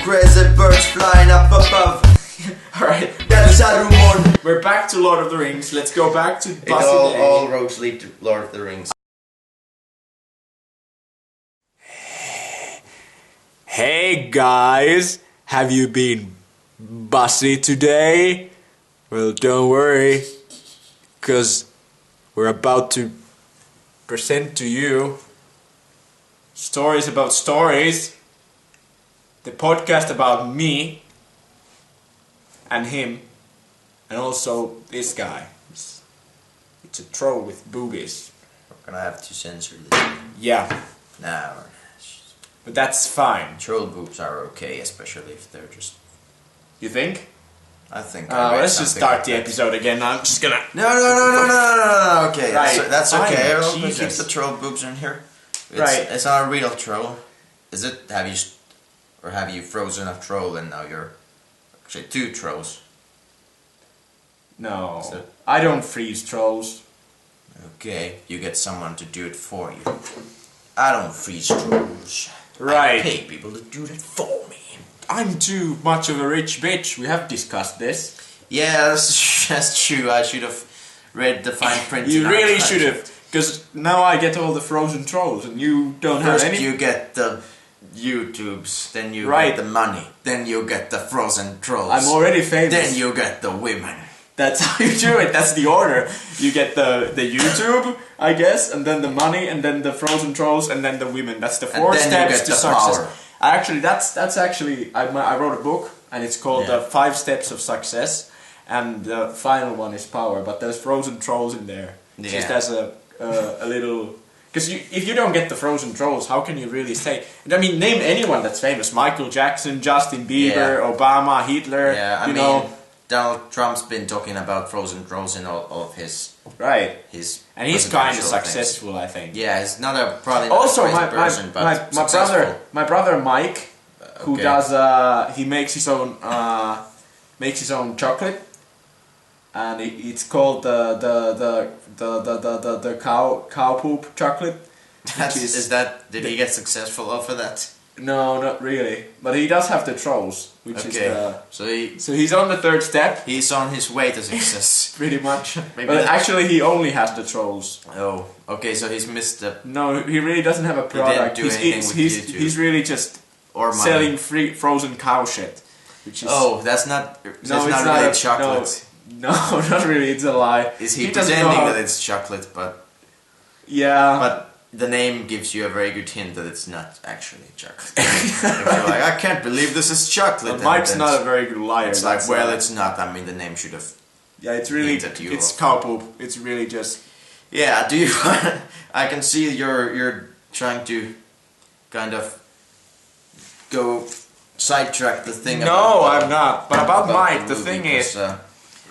crazy birds flying up above. Alright, That's Saruman. we're back to Lord of the Rings. Let's go back to Bussy Day. All roads lead to Lord of the Rings. Hey guys, have you been Bussy today? Well, don't worry, cause we're about to present to you Stories About Stories, the podcast about me and him, and also this guy. It's a troll with boobies. We're gonna have to censor this. Yeah, No, but that's fine. troll boobs are okay, especially if they're just. You think? I think. Let's just start the episode again. I'm just gonna. No. Okay, Right, that's fine, okay. We'll keep Jesus. the troll boobs in here. Right. It's not a real troll. Is it? Have you frozen a troll and now you're actually two trolls? No, So- I don't freeze trolls. Okay, you get someone to do it for you. I don't freeze trolls. Right. I pay people to do that for me. I'm too much of a rich bitch. We have discussed this. Yeah, that's true. I should have read the fine print. You in our really contract. should have, because now I get all the frozen trolls, and you don't First have any. you get the YouTubes, then you Right. get the money, then you get the frozen trolls. I'm already famous. Then you get the women. That's how you do it. That's the order. You get the YouTube, I guess, and then the money, and then the frozen trolls, and then the women. That's the four then you steps get to the success. power. Actually, that's actually I wrote a book, and it's called Yeah. 5 Steps of Success, and the final one is power. But there's frozen trolls in there, Yeah. just as a little. Because if you don't get the frozen trolls, how can you really say? I mean, name anyone that's famous: Michael Jackson, Justin Bieber, Yeah. Obama, Hitler. Yeah, I you mean, know, Donald Trump's been talking about frozen trolls in all of his right? And he's kind of presidential successful, I think. things. Yeah, he's probably not Also, a crazy person, but my brother Mike, who okay. does he makes his own chocolate, and it's called the cow poop chocolate. Did he get successful off of that? No, not really, but he does have the trolls, which is the. So So he's on the 3rd step, he's on his way to success. pretty much. Maybe But that- actually, he only has the trolls. Oh, okay, so he's missed the No, he really doesn't have a didn't product. do anything with YouTube. He's really just or money. selling free frozen cow shit, which is That's not it's not really chocolate. No, not really. It's a lie. Is he doesn't pretending know how- that it's chocolate, but Yeah, the name gives you a very good hint that it's not actually chocolate. If you're like, I can't believe this is chocolate. but and Mike's then not a very good liar. It's like, that's well, why. it's not. I mean, the name should have. Yeah, it's really hinted you it's off. cow poop. It's really just Yeah. Do you? I can see you're trying to kind of go sidetrack the thing. no, I'm not. But about Mike, the movie, thing is, 'cause,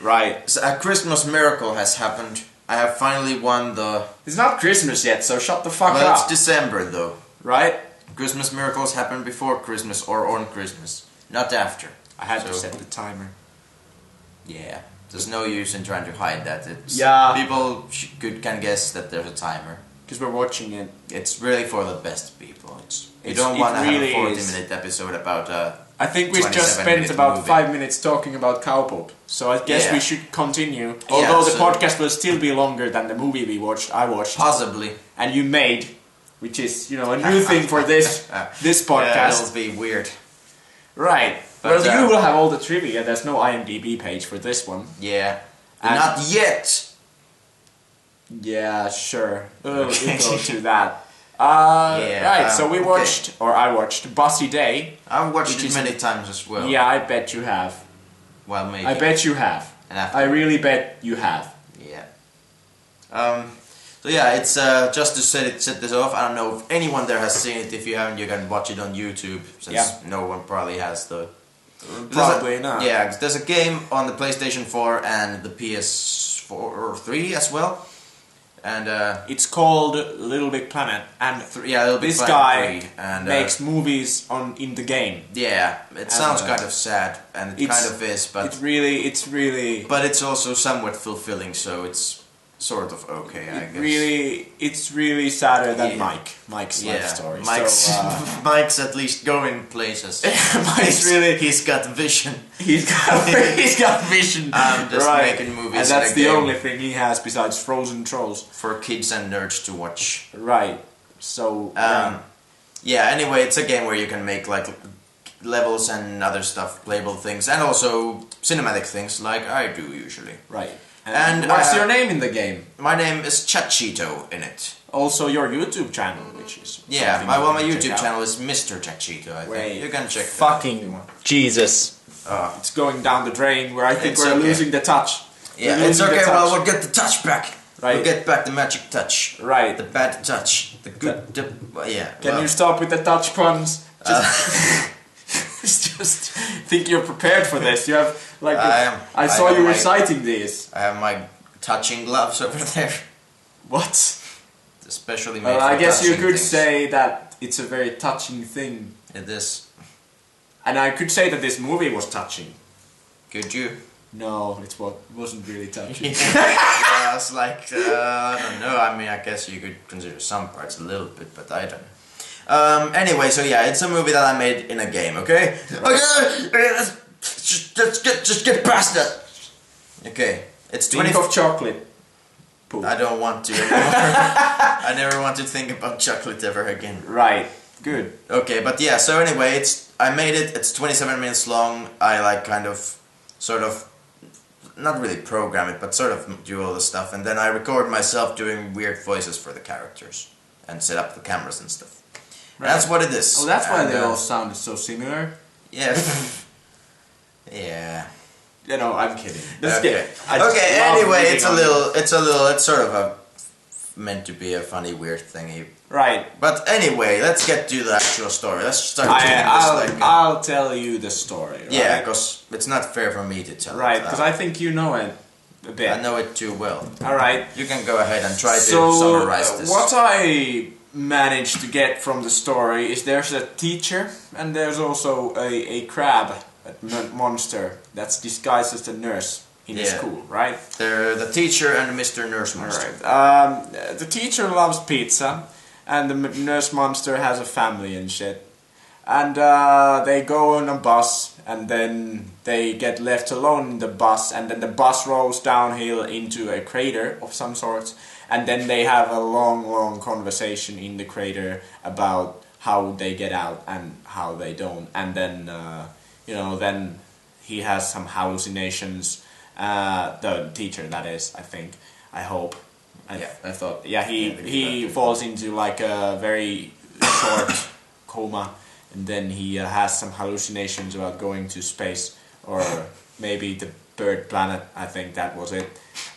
right? a Christmas miracle has happened. I have finally won the. It's not Christmas yet, so shut the fuck Well, it's up. December though. Right? Christmas miracles happen before Christmas or on Christmas, not after. I had to So- set the timer. Yeah, there's no use in trying to hide that. It's, Yeah. people can guess that there's a timer. Because we're watching it. It's really for the best people. You It don't want to really have a is. 40-minute episode about I think we just 27 spent minute about movie. 5 minutes talking about cow poop. So I guess Yeah. we should continue. Although the so- podcast will still be longer than the movie I watched. possibly And you made. Which is, a new thing for this podcast. Yeah, it'll be weird. Right. But, Well, you will have all the trivia. There's no IMDb page for this one. Yeah, And- not yet. Yeah, sure. We'll go to that. Yeah, right, so we okay. watched, or I watched, Bussy Day. I've watched Which it is- many times as well. Yeah, I bet you have. Well, maybe. I bet you have. And after- I really bet you have. Yeah. So yeah, it's just to set this off. I don't know if anyone there has seen it. If you haven't, you can watch it on YouTube. Since Yeah. no one probably has the. Probably not. Yeah, there's a game on the PlayStation 4 and the PS4 or 3 as well. And It's called Little Big Planet, and yeah, it'll be this Planet guy 3, and makes movies in the game. yeah, it sounds And, kind of sad, and it it's- kind of is, but It's really but it's also somewhat fulfilling. So it's sort of okay, I guess. It's really sadder than Yeah. Mike's life story. Mike's, So, Mike's at least going places. He's got vision. he's got vision. I'm just right. making movies. And that's in a the game only thing he has besides Frozen Trolls. for kids and nerds to watch. Right. So. Yeah. Anyway, it's a game where you can make like levels and other stuff, playable things, and also cinematic things, like I do usually. Right. And what's your name in the game? My name is Chachito in it. Also your YouTube channel, which is Yeah, something my you can check YouTube out. channel is Mr. Chachito. I Wait, think you can check. fucking Jesus! It's going down the drain. Where I think It's we're okay. losing the touch. Yeah, We're it's losing the okay. touch. Well, we'll get the touch back. Right. We'll get back the magic touch. Right. The bad touch. The good. Yeah. Can you stop with the touch puns? Just think you're prepared for this. You have like I saw have you my- reciting these. I have my touching gloves over there, What? especially made Well, for I guess you touching could things. say that it's a very touching thing, It is. and I could say that this movie was touching. Could you? No, wasn't really touching. Yeah, it's like I don't know. I mean, I guess you could consider some parts a little bit, but I don't know. Anyway, so yeah, it's a movie that I made in a game. Okay. Okay. Just get past that. Okay. It's Think of chocolate. Poop. I don't want to anymore. I never want to think about chocolate ever again. Right. Good. Okay, but yeah. So anyway, I made it. It's 27 minutes long. I like kind of, sort of, not really program it, but sort of do all the stuff, and then I record myself doing weird voices for the characters and set up the cameras and stuff. Right. That's what it is. Oh, that's why And, they all sounded so similar. Yeah. Yeah. You know, I'm kidding. Let's Okay. get. I just Okay. love Anyway, reading it's sort of a meant to be a funny weird thingy. Right. But anyway, let's get to the actual story. Let's start doing this like. I'll tell you the story. Right? Yeah, because it's not fair for me to tell Right, it. because I think you know it a bit. I know it too well. All right. You can go ahead and try to So summarize this. what I managed to get from the story is there's a teacher and there's also a crab, a monster that's disguised as a nurse in the Yeah. school, right? They're the teacher and Mr. Nurse Monster. Alright. The teacher loves pizza, and the nurse monster has a family and shit. And they go on a bus, and then they get left alone in the bus, and then the bus rolls downhill into a crater of some sort, and then they have a long conversation in the crater about how they get out and how they don't. And then, then he has some hallucinations. The teacher, that is, I think. I hope. I thought. Yeah, he falls into like a very short coma, and then he has some hallucinations about going to space, or maybe the bird planet. I think that was it.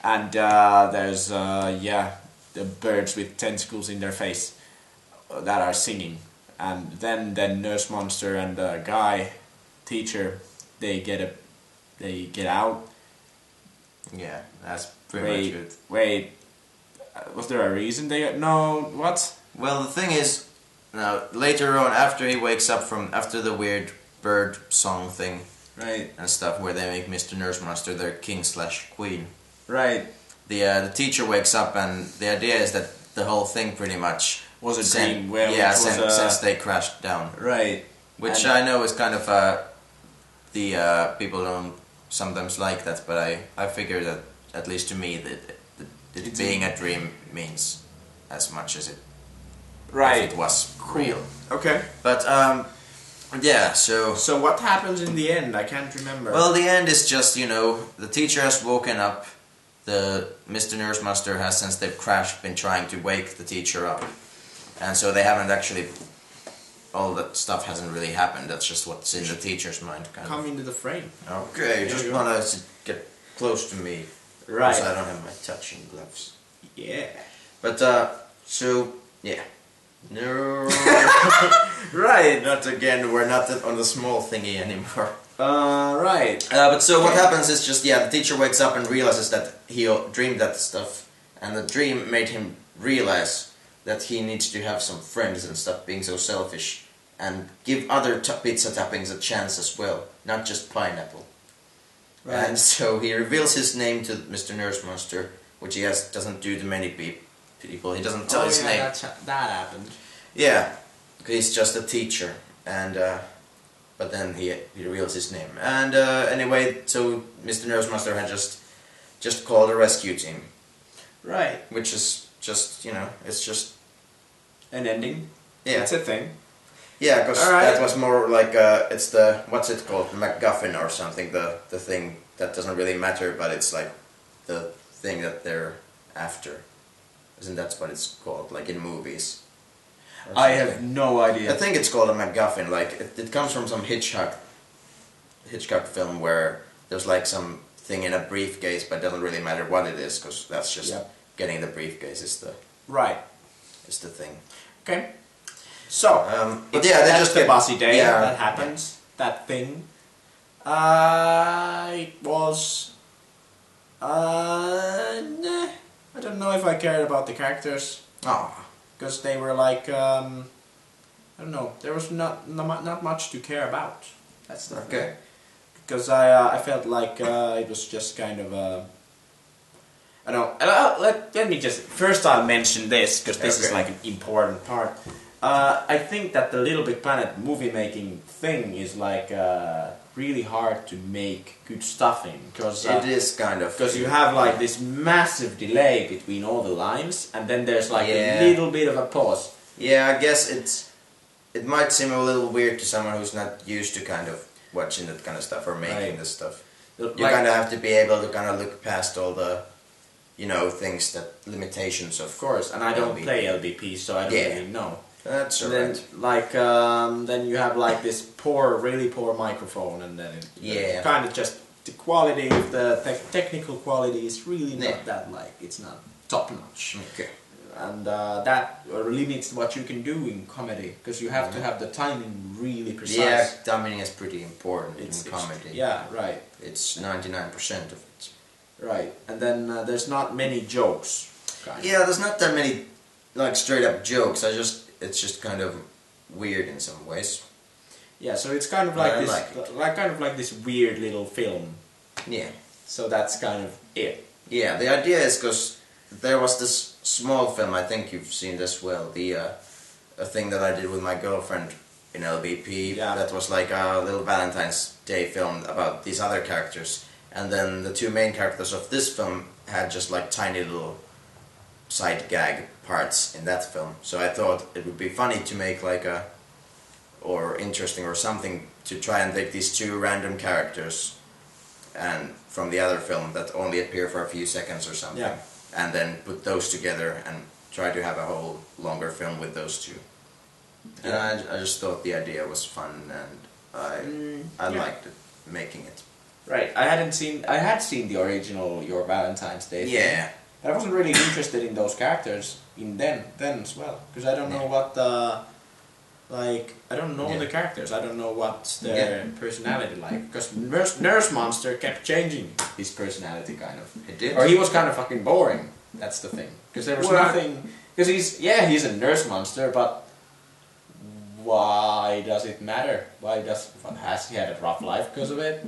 And there's the birds with tentacles in their face that are singing. And then Nurse Monster and the guy teacher, they get out. Yeah, that's pretty much it. Wait, was there a reason they got... No, what? Well, the thing is, now later on, after he wakes up after the weird bird song thing, Right. and stuff, where they make Mr. Nurse Monster their king/queen. Right. The teacher wakes up, and the idea is that the whole thing pretty much Was a dream. since they crashed down. Right. Which And- I know is kind of the people don't sometimes like that, but I figure that, at least to me, that it being a dream means as much as it Right. if it was real. Okay. But yeah, so So what happens in the end? I can't remember. well, the end is just, the teacher has woken up. The Mr. Nurse Monster has, since they've crashed, been trying to wake the teacher up, and so they haven't actually. All that stuff hasn't really happened. That's just what's in the teacher's mind, kind Come into the frame. of. Okay, just you go. wanna get close to me, Right. because I don't have my touching gloves. Yeah. But so yeah, no, Right. not again. We're not on the small thingy anymore. Right. But so what happens is just, the teacher wakes up and realizes that he dreamed that stuff, and the dream made him realize that he needs to have some friends and stop being so selfish, and give other pizza toppings a chance as well, not just pineapple. Right. And so he reveals his name to Mr. Nurse Monster which he doesn't do to many people. He doesn't tell his yeah, name. that happened. Yeah, he's just a teacher, and but then he reveals his name. And anyway, so Mr. Nursemaster had just called a rescue team. Right. Which is just, it's just an ending. Yeah, it's a thing. Yeah, because that was more like it's the what's it called, the MacGuffin or something. The thing that doesn't really matter, but it's like the thing that they're after. Isn't that what it's called? Like in movies. I have no idea. I think it's called a MacGuffin. Like it comes from some Hitchcock film where there's like some thing in a briefcase, but it doesn't really matter what it is because that's just getting the briefcase is the thing. Okay. So, but yeah, they just the Bussy day that Yeah. happens. That thing. It was. Nah, I don't know if I cared about the characters. Because they were like, I don't know. There was not much to care about. That's the thing. Because I felt like it was just kind of I don't know. Let me just first I'll mention this because this is like an important part. I think that the Little Big Planet movie making thing is like really hard to make good stuff in because it is kind of because you have like this massive delay between all the lines and then there's like a little bit of a pause. Yeah, I guess it might seem a little weird to someone who's not used to kind of watching that kind of stuff or making this stuff. You kind of have to be able to kind of look past all the things that limitations of course. And I don't play LBP, so I don't really know. That's alright. Then you have like this really poor microphone, and then kind of just the quality of the technical quality is really not that it's not top notch. Okay. And that limits what you can do in comedy because you have to have the timing really precise. Yeah, timing is pretty important in comedy. Right. It's 99% of it. Right, and then there's not many jokes. Yeah, there's not that many like straight up jokes. It's just kind of weird in some ways. Yeah, so it's kind of like this weird little film. Yeah. So that's kind of it. Yeah, the idea is because there was this small film, I think you've seen this well, a thing that I did with my girlfriend in LBP. Yeah. That was like a little Valentine's Day film about these other characters. And then the two main characters of this film had just like tiny little side gag parts in that film. So I thought it would be funny to make like or interesting or something to try and take these two random characters and from the other film that only appear for a few seconds or something. Yeah. And then put those together and try to have a whole longer film with those two. And I just thought the idea was fun and I liked it, making it. Right, I had seen the original Your Valentine's Day thing. Yeah. But I wasn't really interested in those characters in then as well. Because I don't know what I don't know the characters. I don't know what's their personality like. Because Nurse Monster kept changing his personality kind of. It did? Or he was kind of fucking boring. That's the thing. Because there was nothing... Because he's a nurse monster, but why does it matter? Has he had a rough life because of it?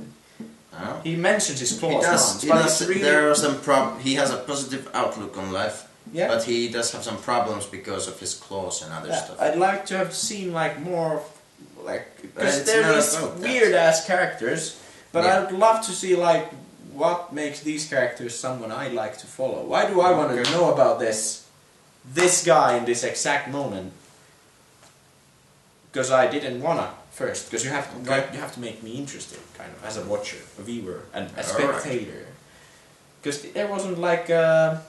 Oh. He mentions his claws. He has a positive outlook on life, but he does have some problems because of his claws and other stuff. I'd like to have seen like more, because they're these weird ass characters, but I'd love to see like what makes these characters someone I'd like to follow. Why do I want to know about this guy in this exact moment? Because I didn't wanna. First, because you have to make me interested, kind of, as a watcher, a viewer, and a spectator. Because there wasn't like a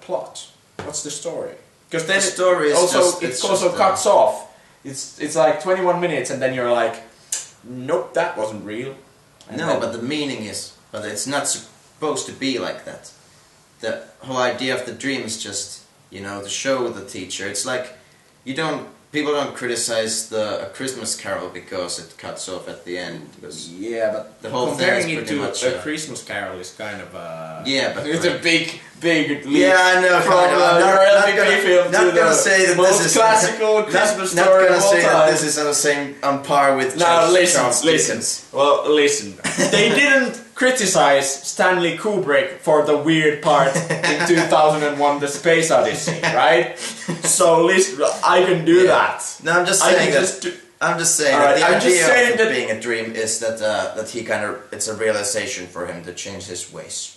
plot. What's the story? Because then the story it also cuts off. It's like 21 minutes, and then you're like, nope, that wasn't real. And but the meaning is, but it's not supposed to be like that. The whole idea of the dream is just, to show the teacher. It's like people don't criticize A Christmas Carol because it cuts off at the end. But the whole comparing thing is it to much A Christmas Carol is kind of but it's a big leap. Yeah, I know. From not gonna say that most this is classical Christmas not story gonna of all say time. that this is on par with. Now Charles Dickens. listen. Well, listen. They didn't criticize Stanley Kubrick for the weird part in 2001 The Space Odyssey, right? So listen, I can do that. No, I'm just saying I'm just saying that the idea of being a dream is that he kind of, it's a realization for him to change his ways.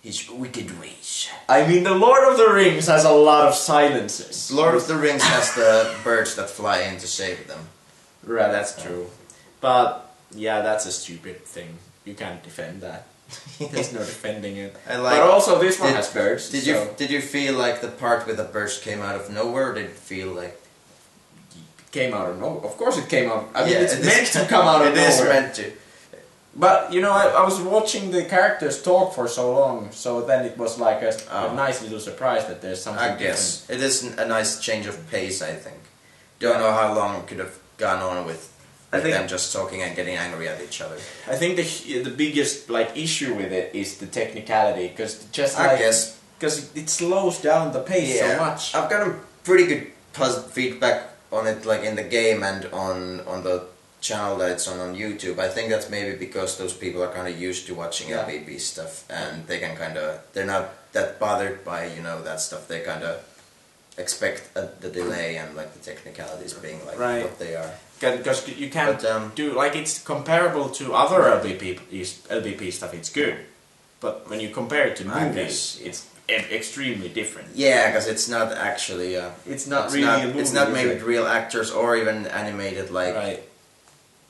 His wicked ways. I mean, the Lord of the Rings has a lot of silences. Lord of the Rings has the birds that fly in to save them. Right, that's true. But, yeah, that's a stupid thing. You can't defend that. There's no defending it. But also, this one has birds. Did you feel like the part with the birds came out of nowhere, or did it feel like... Came out of nowhere? Of course it came out. I mean, it's meant to come out of nowhere. It is meant to. But, you know, I was watching the characters talk for so long, so then it was like a nice little surprise that there's something I guess. It is a nice change of pace, I think. Don't know how long it could have gone on with them just talking and getting angry at each other. I think the biggest like issue with it is the technicality, because because it slows down the pace so much. I've got a pretty good feedback on it, like in the game and on the channel that it's on YouTube. I think that's maybe because those people are kind of used to watching LBB stuff, and they can they're not that bothered by, you know, that stuff. They kind of expect the delay and like the technicalities being like what they are. Because you can't do, like, it's comparable to other LBP stuff, it's good. But when you compare it to movies, it's extremely different. Yeah, because it's not actually... it's not really a movie. It's not made with real actors or even animated like... Right.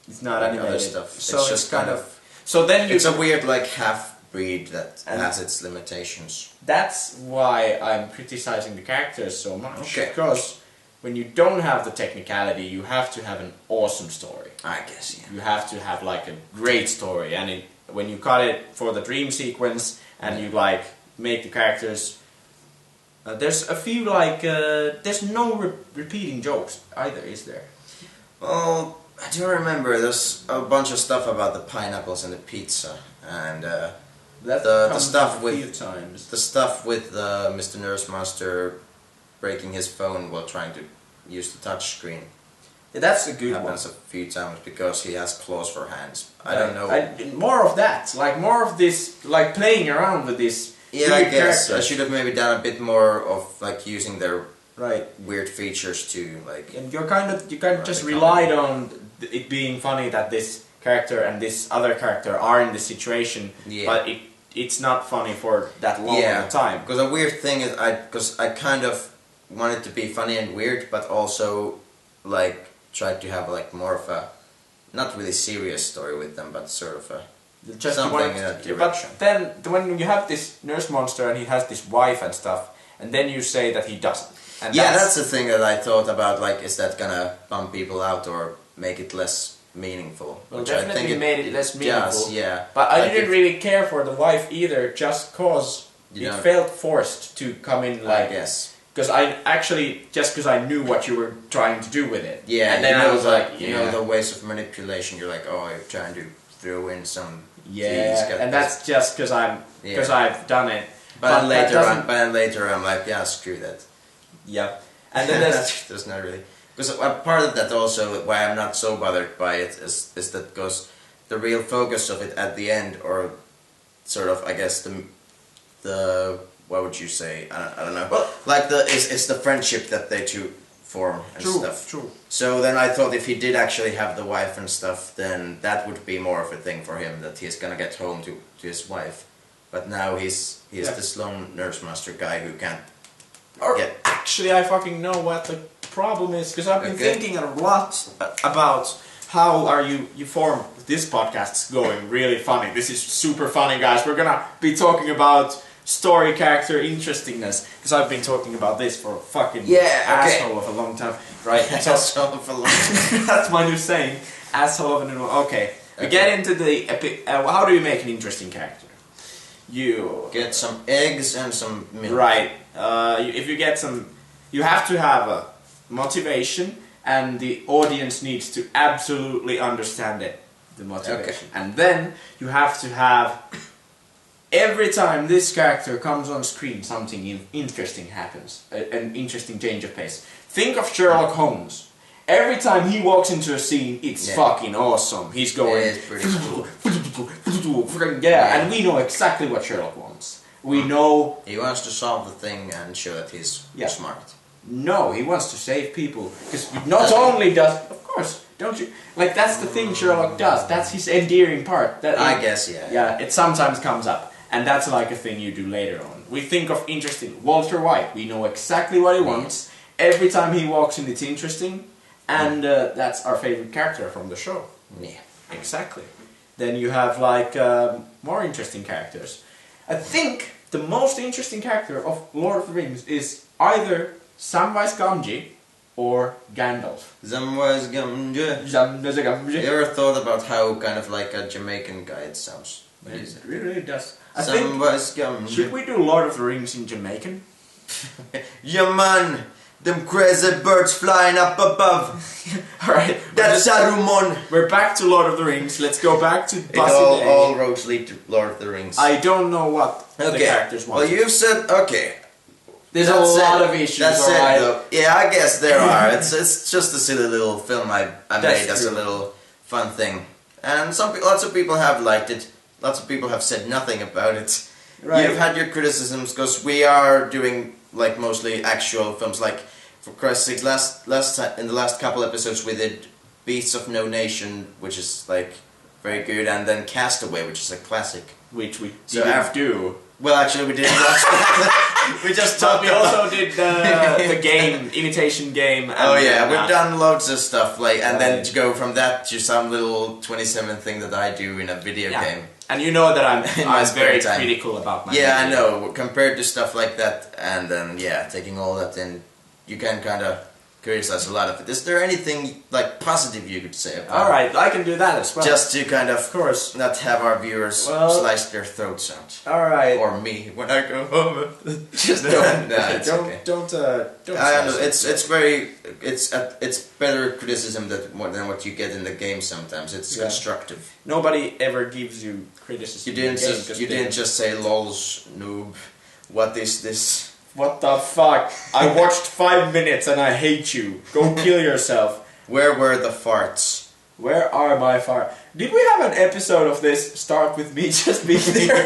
It's not animated. Other stuff. So it's just kind of... So then it's a weird like half-breed that has its limitations. That's why I'm criticizing the characters so much. Because when you don't have the technicality, you have to have an awesome story. I guess, yeah. You have to have like a great story, and when you cut it for the dream sequence and you like make the characters, there's a few like there's no repeating jokes either, is there? Well, I do remember there's a bunch of stuff about the pineapples and the pizza, and the stuff with Mr. Nurse Master breaking his phone while trying to use the touch screen. Yeah, that's a good one. Happens a few times because he has claws for hands. I don't know. More of that, like more of this, like playing around with this. Yeah, I guess I should have maybe done a bit more of like using their weird features to like. And you kind of just relied on it being funny that this character and this other character are in this situation, but it's not funny for that long of a time. Because the weird thing is, I kind of wanted to be funny and weird, but also like tried to have like more of a not really serious story with them, but sort of a something in that direction. But then when you have this nurse monster and he has this wife and stuff, and then you say that he doesn't. And that's the thing that I thought about. Like, is that gonna bum people out or make it less meaningful? Well, which definitely I think made it less meaningful. Does, yeah. But I didn't really care for the wife either, just cause it felt forced to come in. Like, I guess. Because because I knew what you were trying to do with it. Yeah, and then I was like, you know, the ways of manipulation. You're like, oh, you're trying to throw in some. And that's just because I've done it. But later I'm like, yeah, screw that. Yeah, and then there's not really, because part of that also why I'm not so bothered by it is that because the real focus of it at the end, or sort of I guess the what would you say, I don't know, well, like it's the friendship that they two form and stuff. True. So then I thought if he did actually have the wife and stuff, then that would be more of a thing for him, that he's gonna get home to his wife. But now he's this lone nurse master guy who can't. Actually, I fucking know what the problem is, because I've been thinking a lot about how you form this podcast's going really funny. This is super funny, guys. We're gonna be talking about story, character, interestingness, because I've been talking about this for a fucking asshole of a long time, right? Asshole of a long time. That's my new saying. Asshole of a long time. Okay. We get into the how do you make an interesting character? You get some eggs and some milk. Right. If you get some, you have to have a motivation, and the audience needs to absolutely understand it, the motivation. And then you have to have, every time this character comes on screen, something interesting happens, an interesting change of pace. Think of Sherlock Holmes. Every time he walks into a scene, it's fucking awesome. He's going, it's pretty cool. yeah, and we know exactly what Sherlock wants. We know he wants to solve the thing and show that he's smart. No, he wants to save people. Because not only does... Of course, don't you... Like, that's the thing Sherlock does. That's his endearing part. I guess, yeah. Yeah, it sometimes comes up. And that's like a thing you do later on. We think of interesting... Walter White. We know exactly what he wants. Every time he walks in, it's interesting. And that's our favorite character from the show. Yeah. Exactly. Then you have, like, more interesting characters. I think the most interesting character of Lord of the Rings is either Samwise Gamgee or Gandalf. Samwise Gamgee. You ever thought about how kind of like a Jamaican guy it sounds? It really does. Samwise Gamgee. Should we do Lord of the Rings in Jamaican? Yeah man, them crazy birds flying up above. Alright. That's Saruman. We're back to Lord of the Rings. Let's go back to Bussy. All roads lead to Lord of the Rings. I don't know what the characters want. Well, you've said, okay. There's a lot of issues, alright? Yeah, I guess there are. It's just a silly little film I made as a little fun thing. And lots of people have liked it. Lots of people have said nothing about it. Right. You've had your criticisms, because we are doing like mostly actual films. Like, for Christ's sake, in the last couple episodes we did Beasts of No Nation, which is like very good, and then Castaway, which is a classic. Which we didn't do. Well, actually, we didn't watch that. We just talked about... We also did the game, Imitation Game. And oh yeah, we've done loads of stuff, like, and then to go from that to some little 27 thing that I do in a video game. And you know that I'm very time. critical about my Yeah, I know. Compared to stuff like that, and then, taking all that in, you can kind of criticize a lot of it. Is there anything, like, positive you could say about it? Alright, I can do that as well. Just to kind of course. Not have our viewers slice their throats out. Alright. Or me, when I go home. Just don't. Don't it's better criticism than what you get in the game sometimes. It's constructive. Nobody ever gives you criticism. You didn't just say lols noob. What is this? What the fuck? I watched 5 minutes and I hate you. Go kill yourself. Where were the farts? Where are my farts? Did we have an episode of this start with me just being there?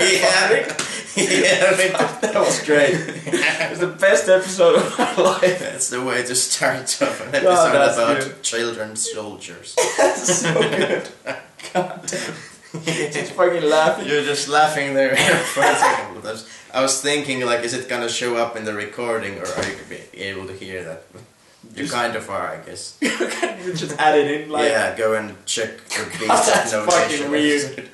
That was great. It was the best episode of my life. That's the way to start off an episode about children soldiers. That's so good. God damn. Just fucking laughing. You're just laughing there for a second. I was thinking, like, is it gonna show up in the recording, or are you gonna be able to hear that? You kind of are, I guess. You just add it in, like... Yeah, go and check your beats. That's fucking weird.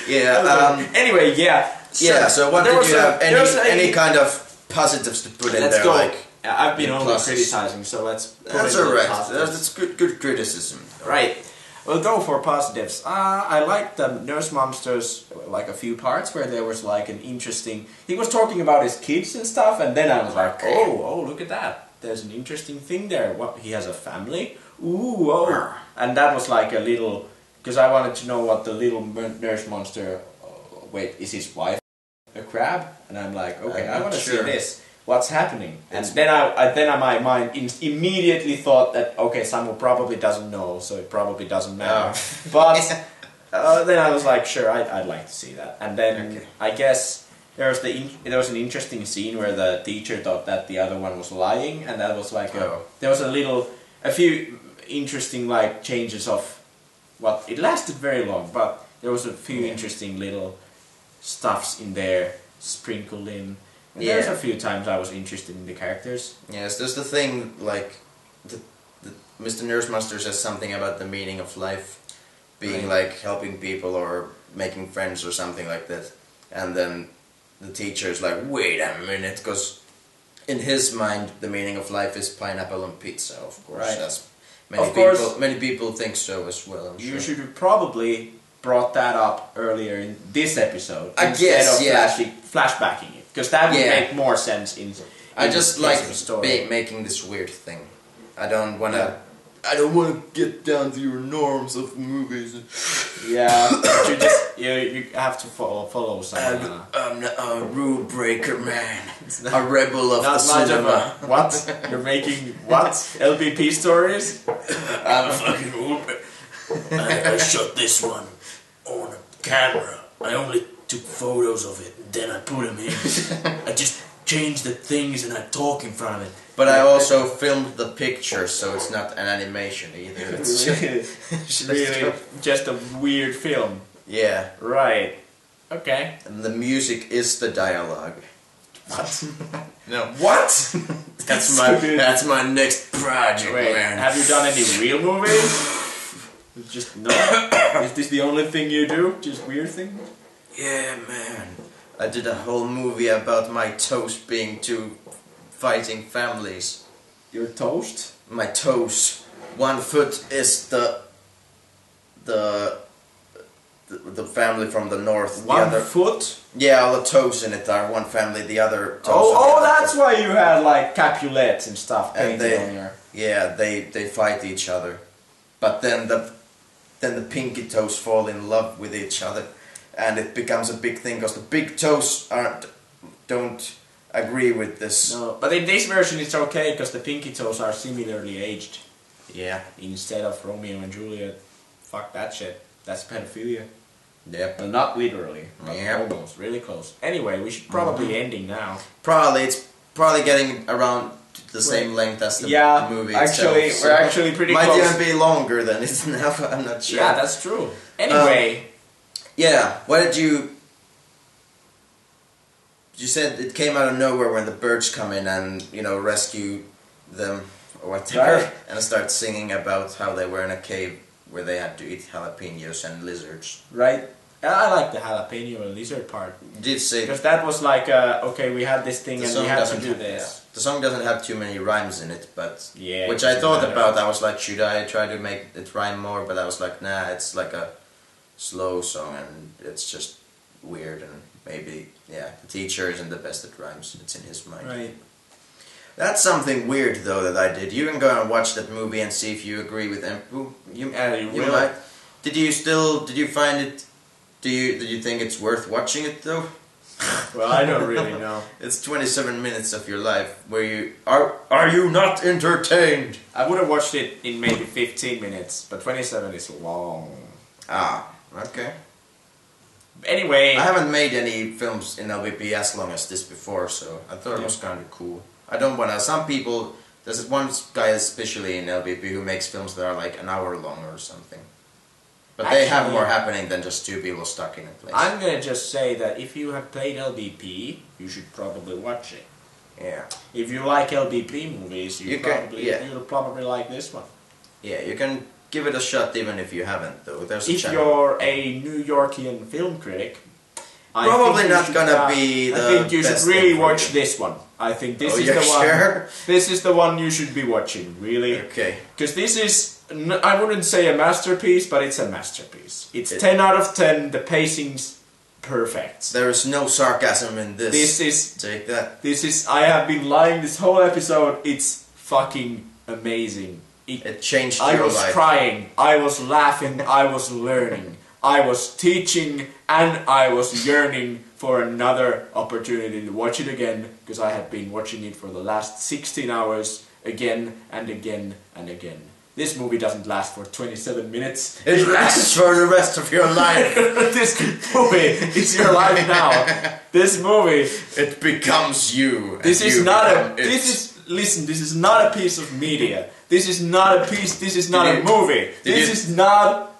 Yeah, anyway, yeah. So what did you have? Any kind of positives to put in there? Let's go. Like, I've been only criticizing, so let's put that's in alright. positives. That's good criticism. Right. We'll go for positives. I liked the Nurse Monsters, like a few parts where there was like an interesting... He was talking about his kids and stuff, and then I was like, oh, look at that. There's an interesting thing there. What, he has a family? Ooh, oh. And that was like a little... Because I wanted to know what the little Nurse Monster... wait, is his wife a crab? And I'm like, okay, I want to see this. What's happening? And then my mind immediately thought that, okay, Samu probably doesn't know, so it probably doesn't matter. But then I was like, sure, I'd like to see that. And then I guess there was an interesting scene where the teacher thought that the other one was lying, and that was like there was a few interesting like changes of what it lasted very long, but there was a few interesting little stuffs in there sprinkled in. There's a few times I was interested in the characters. Yes, there's the thing, like, Mr. Nurse Monster says something about the meaning of life being like helping people or making friends or something like that. And then the teacher's like, wait a minute, because in his mind the meaning of life is pineapple on pizza, of course. Right. That's, many people think so as well, I'm sure. You should have probably brought that up earlier in this episode instead of flashbacking it. Because that would make more sense in I just the like story. making this weird thing. I don't want to get down to your norms of movies. Yeah, but you have to follow some. I'm a rule breaker, man. A rebel of the cinema. What? You're making what? LBP stories? I'm a fucking rule breaker. I shot this one on camera. I only took photos of it, and then I put them in. I just changed the things and I talk in front of it. But I also filmed the picture, so it's not an animation either. It's Really, just a weird film. yeah. Right. Okay. And the music is the dialogue. What? No. What? That's my next project, Wait, man. have you done any real movies? Just no. Is this the only thing you do? Just weird things? Yeah, man. I did a whole movie about my toes being two fighting families. Your toast? My toes. One foot is the family from the north. One the other, foot? Yeah, all the toes in it are one family. The other toes. Oh, are the other. that's why you had like Capulets and stuff And painted on your. yeah, they fight each other, but then the pinky toes fall in love with each other, and it becomes a big thing because the big toes don't agree with this. No, but in this version it's okay because the pinky toes are similarly aged. Yeah. Instead of Romeo and Juliet. Fuck that shit. That's pedophilia. Yep. Well, not literally. But Yep. almost. Really close. Anyway, we should probably ending now. It's probably getting around the same length as the movie actually, itself. we're actually pretty might close. even be longer than it's now. I'm not sure. Yeah, that's true. Anyway. Yeah. What did you? You said it came out of nowhere when the birds come in and rescue them or whatever, Right. and start singing about how they were in a cave where they had to eat jalapenos and lizards. Right. I like the jalapeno and lizard part. Did say Because that was like, okay, we had this thing the and song we had to doesn't do have, this. the song doesn't have too many rhymes in it, but Yeah. which it I doesn't thought matter. about. I was like, should I try to make it rhyme more? But I was like, nah, it's like a slow song and it's just weird, and maybe the teacher isn't the best at rhymes. It's in his mind. Right. That's something weird though that I did. You can go and watch that movie and see if you agree with Emppu. You will. might. Did you find it? Did you think it's worth watching it though? Well, I don't really know. It's 27 minutes of your life where you are you not entertained? I would have watched it in maybe 15 minutes, but 27 is long. Ah, okay. Anyway. I haven't made any films in LVP as long as this before, so I thought it was kind of cool. I don't want to. Some people, there's one guy especially in LVP who makes films that are like an hour long or something. But they have Actually, more happening than just two people stuck in a place. I'm gonna just say that if you have played LBP, you should probably watch it. Yeah. If you like LBP movies, you'll probably like this one. Yeah, you can give it a shot even if you haven't, though. There's a If channel. you're a New Yorkian film critic, Probably not gonna be the I think you should best really thing for watch you. this one. I think this Oh, is you're the one. sure? This is the one you should be watching, really. Okay. Because this is, I wouldn't say a masterpiece, but it's a masterpiece. It's 10 out of 10. The pacing's perfect. There is no sarcasm in this. This is. Take that. This is. I have been lying this whole episode. It's fucking amazing. It changed I your was life. crying, I was laughing, I was learning, I was teaching, and I was yearning for another opportunity to watch it again, because I had been watching it for the last 16 hours, again and again and again. This movie doesn't last for 27 minutes. It lasts for the rest of your life. This movie is your life now. This movie. It becomes you. This and is you not become a. it. This is. Listen. This is not a piece of media. This is not a piece. This is not a movie. This is not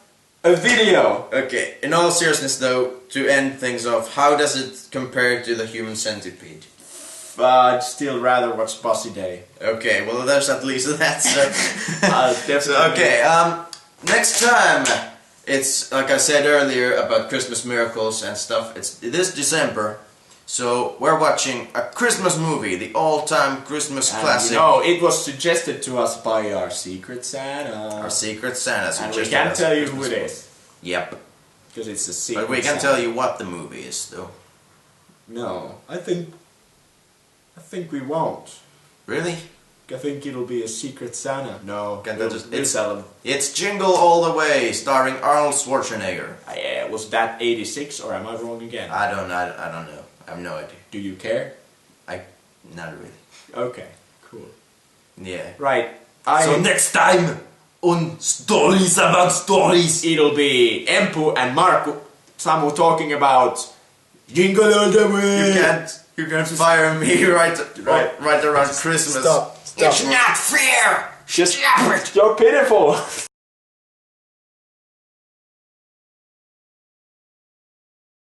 a video. Okay, in all seriousness though, to end things off, how does it compare to the Human Centipede? I'd still rather watch Bussy Day. Okay, well there's at least that. So. Definitely. Okay, next time, it's like I said earlier about Christmas miracles and stuff. It's this December, so we're watching a Christmas movie, the all-time Christmas classic. It was suggested to us by our Secret Santa. Our Secret Santa and suggested we can't us tell a you who Christmas it movie. is. Yep. Because it's a secret. But we can Santa. tell you what the movie is, though. No, I think we won't. Really? I think it'll be a Secret Santa. No, Can that just- we'll sell them. It's Jingle All the Way, starring Arnold Schwarzenegger. Yeah, was that 86 or am I wrong again? I don't know. I have no idea. Do you care? Not really. Okay, cool. Yeah. Right. So next time on Stories About Stories. It'll be Emppu and Marku Samu talking about Jingle All the Way. You can't fire me right around Christmas. Stop. It's not fair. You're pitiful.